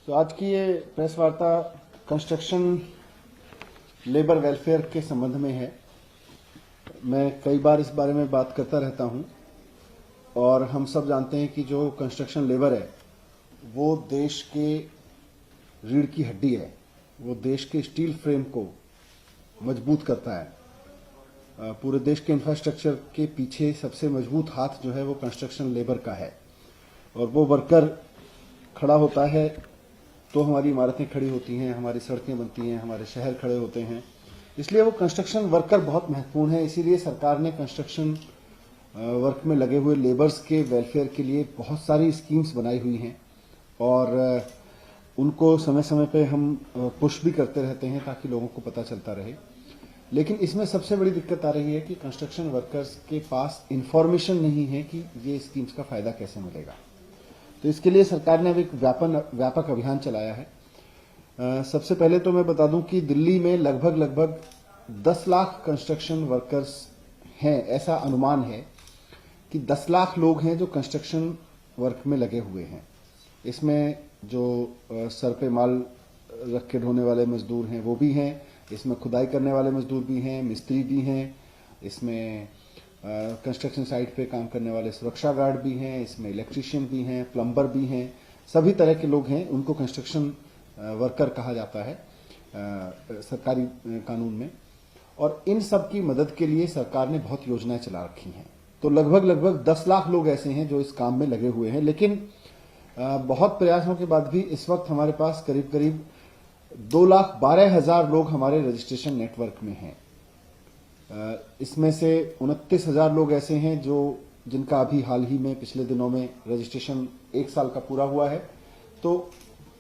तो आज की ये प्रेस वार्ता कंस्ट्रक्शन लेबर वेलफेयर के संबंध में है। मैं कई बार इस बारे में बात करता रहता हूं और हम सब जानते हैं कि जो कंस्ट्रक्शन लेबर है वो देश के रीढ़ की हड्डी है। वो देश के स्टील फ्रेम को मजबूत करता है। पूरे देश के इंफ्रास्ट्रक्चर के पीछे सबसे मजबूत हाथ जो है वो कंस्ट्रक्शन लेबर का है और वो वर्कर खड़ा होता है तो हमारी इमारतें खड़ी होती हैं, हमारी सड़कें बनती हैं, हमारे शहर खड़े होते हैं। इसलिए वो कंस्ट्रक्शन वर्कर बहुत महत्वपूर्ण है। इसीलिए सरकार ने कंस्ट्रक्शन वर्क में लगे हुए लेबर्स के वेलफेयर के लिए बहुत सारी स्कीम्स बनाई हुई हैं और उनको समय समय पे हम पुश भी करते रहते हैं ताकि लोगों को पता चलता रहे। लेकिन इसमें सबसे बड़ी दिक्कत आ रही है कि कंस्ट्रक्शन वर्कर्स के पास इंफॉर्मेशन नहीं है कि ये स्कीम्स का फायदा कैसे मिलेगा। तो इसके लिए सरकार ने अब एक व्यापक अभियान चलाया है। सबसे पहले तो मैं बता दूं कि दिल्ली में लगभग 10 लाख कंस्ट्रक्शन वर्कर्स हैं। ऐसा अनुमान है कि 10 लाख लोग हैं जो कंस्ट्रक्शन वर्क में लगे हुए हैं। इसमें जो सर पे माल रख के ढोने वाले मजदूर हैं वो भी हैं, इसमें खुदाई करने वाले मजदूर भी हैं, मिस्त्री भी हैं, इसमें कंस्ट्रक्शन साइट पे काम करने वाले सुरक्षा गार्ड भी हैं, इसमें इलेक्ट्रीशियन भी हैं, प्लम्बर भी हैं, सभी तरह के लोग हैं। उनको कंस्ट्रक्शन वर्कर कहा जाता है सरकारी कानून में। और इन सब की मदद के लिए सरकार ने बहुत योजनाएं चला रखी हैं। तो लगभग 10 लाख लोग ऐसे हैं जो इस काम में लगे हुए हैं। लेकिन बहुत प्रयासों के बाद भी इस वक्त हमारे पास करीब 2,12,000 लोग हमारे रजिस्ट्रेशन नेटवर्क में हैं। इसमें से 29,000 लोग ऐसे हैं जिनका अभी हाल ही में पिछले दिनों में रजिस्ट्रेशन 1 साल का पूरा हुआ है। तो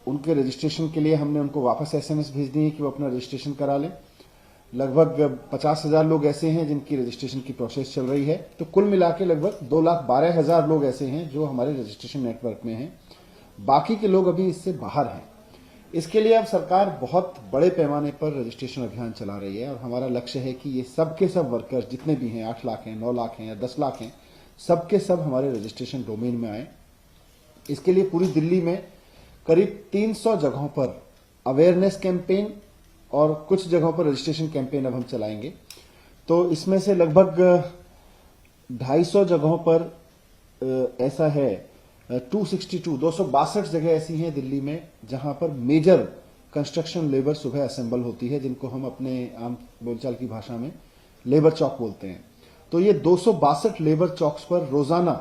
उनके रजिस्ट्रेशन के लिए हमने उनको वापस एसएमएस भेज दिए कि वो अपना रजिस्ट्रेशन करा लें। लगभग 50,000 लोग ऐसे हैं जिनकी रजिस्ट्रेशन की प्रोसेस चल रही है। तो कुल मिला के लगभग 2,12,000 लोग ऐसे हैं जो हमारे रजिस्ट्रेशन नेटवर्क में हैं। बाकी के लोग अभी इससे बाहर हैं। इसके लिए अब सरकार बहुत बड़े पैमाने पर रजिस्ट्रेशन अभियान चला रही है और हमारा लक्ष्य है कि ये सब के सब वर्कर्स जितने भी हैं, 8 लाख हैं, 9 लाख हैं या 10 लाख हैं, सब के सब हमारे रजिस्ट्रेशन डोमेन में आए। इसके लिए पूरी दिल्ली में करीब 300 जगहों पर अवेयरनेस कैंपेन और कुछ जगहों पर रजिस्ट्रेशन कैंपेन अब हम चलाएंगे। तो इसमें से लगभग 250 जगहों पर ऐसा है 262 जगह ऐसी हैं दिल्ली में जहां पर मेजर कंस्ट्रक्शन लेबर सुबह असेंबल होती है, जिनको हम अपने आम बोलचाल की भाषा में लेबर चौक बोलते हैं। तो ये 262 लेबर चौक्स पर रोजाना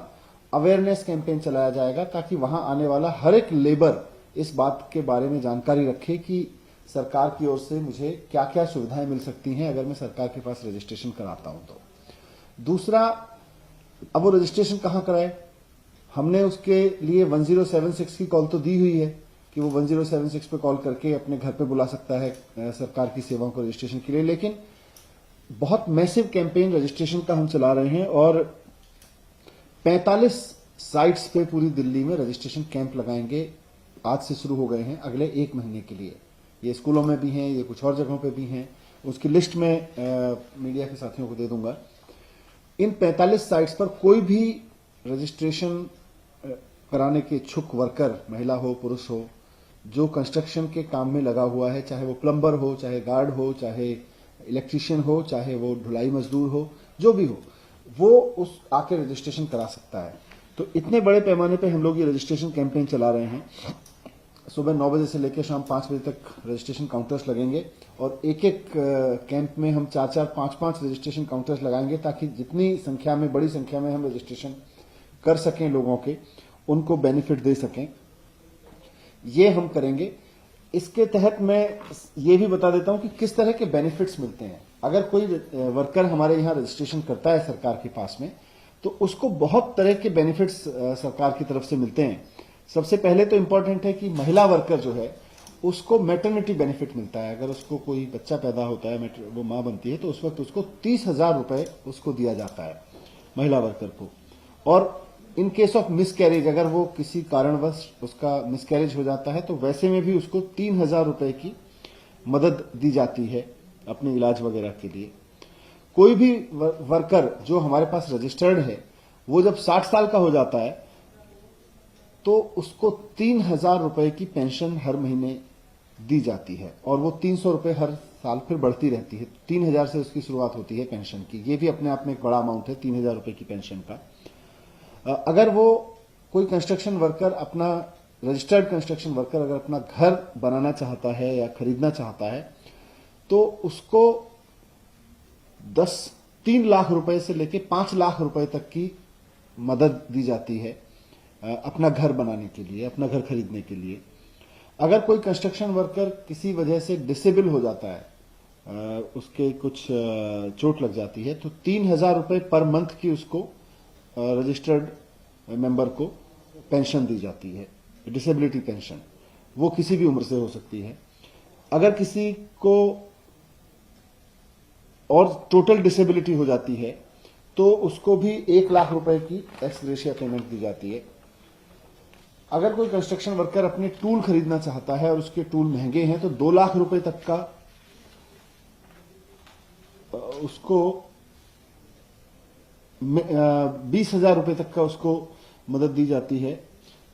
अवेयरनेस कैंपेन चलाया जाएगा ताकि वहां आने वाला हर एक लेबर इस बात के बारे में जानकारी रखे कि सरकार की ओर से मुझे क्या क्या सुविधाएं मिल सकती हैं अगर मैं सरकार के पास रजिस्ट्रेशन कराता हूं। तो दूसरा, अब वो रजिस्ट्रेशन कहां कराए? हमने उसके लिए 1076 की कॉल तो दी हुई है कि वो 1076 पे कॉल करके अपने घर पे बुला सकता है सरकार की सेवाओं को रजिस्ट्रेशन के लिए। लेकिन बहुत मैसिव कैंपेन रजिस्ट्रेशन का हम चला रहे हैं और 45 साइट्स पे पूरी दिल्ली में रजिस्ट्रेशन कैंप लगाएंगे। आज से शुरू हो गए हैं अगले 1 महीने के लिए। ये स्कूलों में भी हैं, ये कुछ और जगहों पे भी हैं। उसकी लिस्ट में मीडिया के साथियों को दे दूंगा। इन 45 साइट्स पर कोई भी रजिस्ट्रेशन कराने के इच्छुक वर्कर, महिला हो पुरुष हो, जो कंस्ट्रक्शन के काम में लगा हुआ है, चाहे वो प्लम्बर हो, चाहे गार्ड हो, चाहे इलेक्ट्रीशियन हो, चाहे वो ढुलाई मजदूर हो, जो भी हो, वो उस आके रजिस्ट्रेशन करा सकता है। तो इतने बड़े पैमाने पे हम लोग ये रजिस्ट्रेशन कैंपेन चला रहे हैं। सुबह 9 बजे से लेकर शाम 5 बजे तक रजिस्ट्रेशन काउंटर्स लगेंगे और एक कैंप में हम 4-4, 5-5 रजिस्ट्रेशन काउंटर्स लगाएंगे ताकि जितनी संख्या में, बड़ी संख्या में हम रजिस्ट्रेशन कर सकें, लोगों के उनको बेनिफिट दे सकें। ये हम करेंगे। इसके तहत मैं ये भी बता देता हूं कि किस तरह के बेनिफिट्स मिलते हैं। अगर कोई वर्कर हमारे यहां रजिस्ट्रेशन करता है सरकार के पास में, तो उसको बहुत तरह के बेनिफिट्स सरकार की तरफ से मिलते हैं। सबसे पहले तो इंपॉर्टेंट है कि महिला वर्कर जो है उसको मैटरनिटी बेनिफिट मिलता है। अगर उसको कोई बच्चा पैदा होता है, वो मां बनती है, तो उस वक्त उसको 30,000 रुपए उसको दिया जाता है महिला वर्कर को। और इन केस ऑफ मिसकैरेज, अगर वो किसी कारणवश उसका मिसकैरेज हो जाता है तो वैसे में भी उसको 3,000 रुपए की मदद दी जाती है अपने इलाज वगैरह के लिए। कोई भी वर्कर जो हमारे पास रजिस्टर्ड है, वो जब 60 साल का हो जाता है तो उसको 3,000 रुपए की पेंशन हर महीने दी जाती है और वो 300 रुपए हर साल फिर बढ़ती रहती है। 3,000 से उसकी शुरुआत होती है पेंशन की। ये भी अपने आप में एक बड़ा अमाउंट है 3,000 रुपए की पेंशन का। अगर वो कोई कंस्ट्रक्शन वर्कर अपना रजिस्टर्ड कंस्ट्रक्शन वर्कर अगर अपना घर बनाना चाहता है या खरीदना चाहता है तो उसको 3 लाख रुपए से लेके 5 लाख रुपए तक की मदद दी जाती है अपना घर बनाने के लिए, अपना घर खरीदने के लिए। अगर कोई कंस्ट्रक्शन वर्कर किसी वजह से डिसेबल हो जाता है, उसके कुछ चोट लग जाती है, तो 3,000 रुपए पर मंथ की उसको रजिस्टर्ड मेंबर को पेंशन दी जाती है, डिसेबिलिटी पेंशन। वो किसी भी उम्र से हो सकती है। अगर किसी को और टोटल डिसेबिलिटी हो जाती है तो उसको भी 1 लाख रुपए की एक्स ग्रेशिया पेमेंट दी जाती है। अगर कोई कंस्ट्रक्शन वर्कर अपने टूल खरीदना चाहता है और उसके टूल महंगे हैं तो 2 लाख रुपए तक का उसको 20,000 रुपए तक का उसको मदद दी जाती है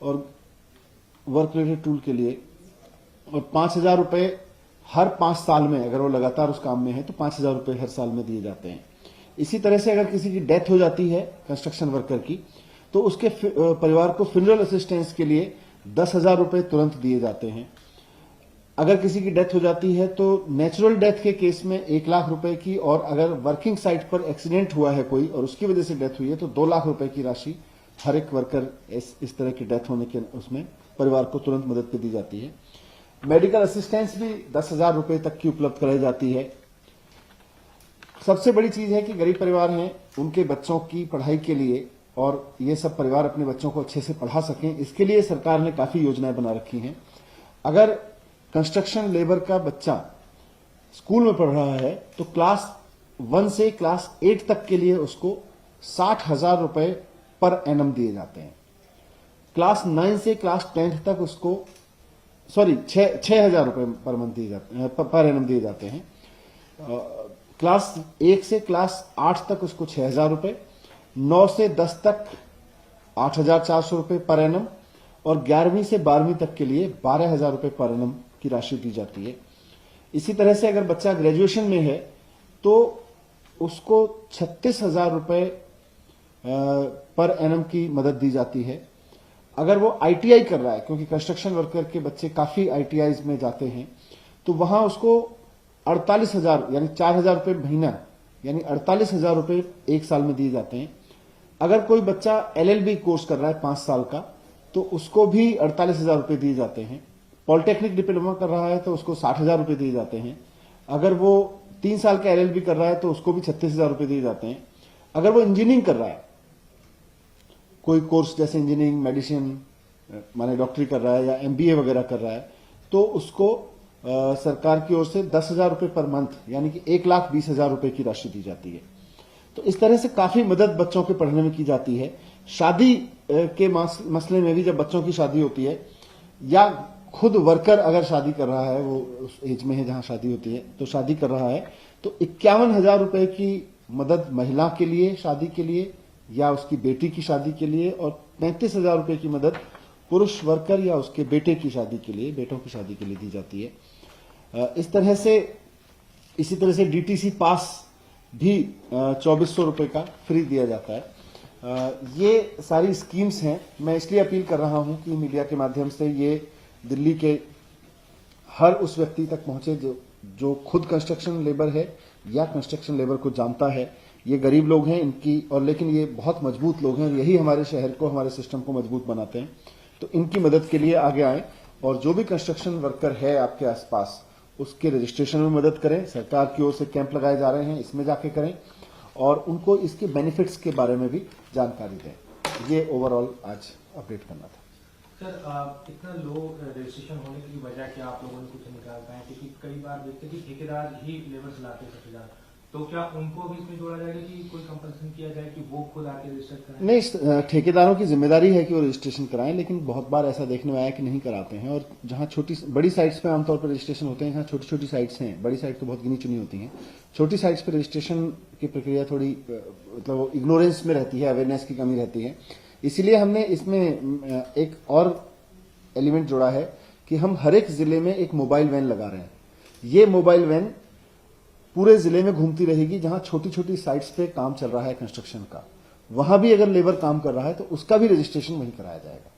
और वर्क रिलेटेड टूल के लिए। और 5,000 रुपए हर 5 साल में, अगर वो लगातार उस काम में है तो 5,000 रुपए हर साल में दिए जाते हैं। इसी तरह से अगर किसी की डेथ हो जाती है कंस्ट्रक्शन वर्कर की तो उसके परिवार को फ्यूनरल असिस्टेंस के लिए 10,000 रुपए तुरंत दिए जाते हैं। अगर किसी की डेथ हो जाती है तो नेचुरल डेथ के केस में 1 लाख रुपए की, और अगर वर्किंग साइट पर एक्सीडेंट हुआ है कोई और उसकी वजह से डेथ हुई है तो 2 लाख रुपए की राशि हर एक वर्कर इस तरह की डेथ होने के उसमें परिवार को तुरंत मदद पे दी जाती है। मेडिकल असिस्टेंस भी 10,000 रुपए तक की उपलब्ध कराई जाती है। सबसे बड़ी चीज है कि गरीब परिवार हैं, उनके बच्चों की पढ़ाई के लिए, और ये सब परिवार अपने बच्चों को अच्छे से पढ़ा सकें, इसके लिए सरकार ने काफी योजनाएं बना रखी हैं। अगर कंस्ट्रक्शन लेबर का बच्चा स्कूल में पढ़ रहा है तो क्लास 1 से क्लास 8 तक के लिए उसको 60,000 रुपए पर एनम दिए जाते हैं। क्लास 9 से क्लास 10 तक उसको 6,000 रुपए पर मंथ दिए जाते हैं, पर एनम दिए जाते हैं। क्लास 1 से क्लास 8 तक उसको 6,000 रुपए, 9 से 10 तक 8,400 रुपए पर एनम, और 11वीं से 12वीं तक के लिए 12,000 रुपए पर एनम की राशि दी जाती है। इसी तरह से अगर बच्चा ग्रेजुएशन में है तो उसको 36,000 रुपए पर एनम की मदद दी जाती है। अगर वो आईटीआई कर रहा है, क्योंकि कंस्ट्रक्शन वर्कर के बच्चे काफी आईटीआई में जाते हैं, तो वहां उसको 48,000 यानी 4,000 रुपए महीना यानी 48,000 रुपए 1 साल में दिए जाते हैं। अगर कोई बच्चा एलएलबी कोर्स कर रहा है 5 साल का तो उसको भी 48,000 रुपए दिए जाते हैं। पॉलिटेक्निक डिप्लोमा कर रहा है तो उसको 60,000 रुपए दिए जाते हैं। अगर वो 3 साल का एलएलबी कर रहा है तो उसको भी 36,000 रुपए दिए जाते हैं। अगर वो इंजीनियरिंग कर रहा है, कोई कोर्स जैसे इंजीनियरिंग, मेडिसिन माने डॉक्टरी कर रहा है या एमबीए वगैरह कर रहा है, तो उसको सरकार की ओर से 10,000 रुपए पर मंथ यानी कि 1,20,000 रुपए की राशि दी जाती है। तो इस तरह से काफी मदद बच्चों के पढ़ने में की जाती है। शादी के मसले में भी, जब बच्चों की शादी होती है या खुद वर्कर अगर शादी कर रहा है, वो उस एज में है जहां शादी होती है, तो शादी कर रहा है तो 51,000 रुपए की मदद महिला के लिए शादी के लिए या उसकी बेटी की शादी के लिए, और 35,000 रुपए की मदद पुरुष वर्कर या उसके बेटे की शादी के लिए, बेटों की शादी के लिए दी जाती है। इस तरह से, इसी तरह से डीटीसी पास भी 2,400 रुपए का फ्री दिया जाता है। ये सारी स्कीम्स हैं। मैं इसलिए अपील कर रहा हूं कि मीडिया के माध्यम से ये दिल्ली के हर उस व्यक्ति तक पहुंचे जो खुद कंस्ट्रक्शन लेबर है या कंस्ट्रक्शन लेबर को जानता है। ये गरीब लोग हैं इनकी, और लेकिन ये बहुत मजबूत लोग हैं, यही हमारे शहर को, हमारे सिस्टम को मजबूत बनाते हैं। तो इनकी मदद के लिए आगे आए, और जो भी कंस्ट्रक्शन वर्कर है आपके आसपास उसके रजिस्ट्रेशन में मदद करें। सरकार की ओर से कैंप लगाए जा रहे हैं, इसमें जाके करें और उनको इसके बेनिफिट्स के बारे में भी जानकारी दें। ये ओवरऑल आज अपडेट करना था। सर, इतना लो रजिस्ट्रेशन होने की वजह क्या आप लोगों ने कुछ निकाल पाए? क्योंकि कई बार देखते कि ठेकेदार ही लेबर लाते सबसे ज्यादा, तो क्या उनको भी इसमें जोड़ा जाएगा कि कोई कंपल्सन किया जाए कि वो खुद आके रजिस्टर कराएं? नहीं, ठेकेदारों की जिम्मेदारी है कि वो रजिस्ट्रेशन कराएं, लेकिन बहुत बार ऐसा देखने में आया कि नहीं कराते हैं। और जहां बड़ी साइट्स पे आमतौर पर रजिस्ट्रेशन होते हैं, जहां छोटी छोटी साइट्स हैं, बड़ी साइट तो बहुत गिनी चुनी होती हैं, छोटी साइट्स पर रजिस्ट्रेशन की प्रक्रिया थोड़ी मतलब इग्नोरेंस में रहती है, अवेयरनेस की कमी रहती है। इसीलिए हमने इसमें एक और एलिमेंट जोड़ा है कि हम हर एक जिले में एक मोबाइल वैन लगा रहे हैं। ये मोबाइल वैन पूरे जिले में घूमती रहेगी, जहां छोटी छोटी साइट्स पे काम चल रहा है कंस्ट्रक्शन का, वहां भी अगर लेबर काम कर रहा है तो उसका भी रजिस्ट्रेशन वहीं कराया जाएगा।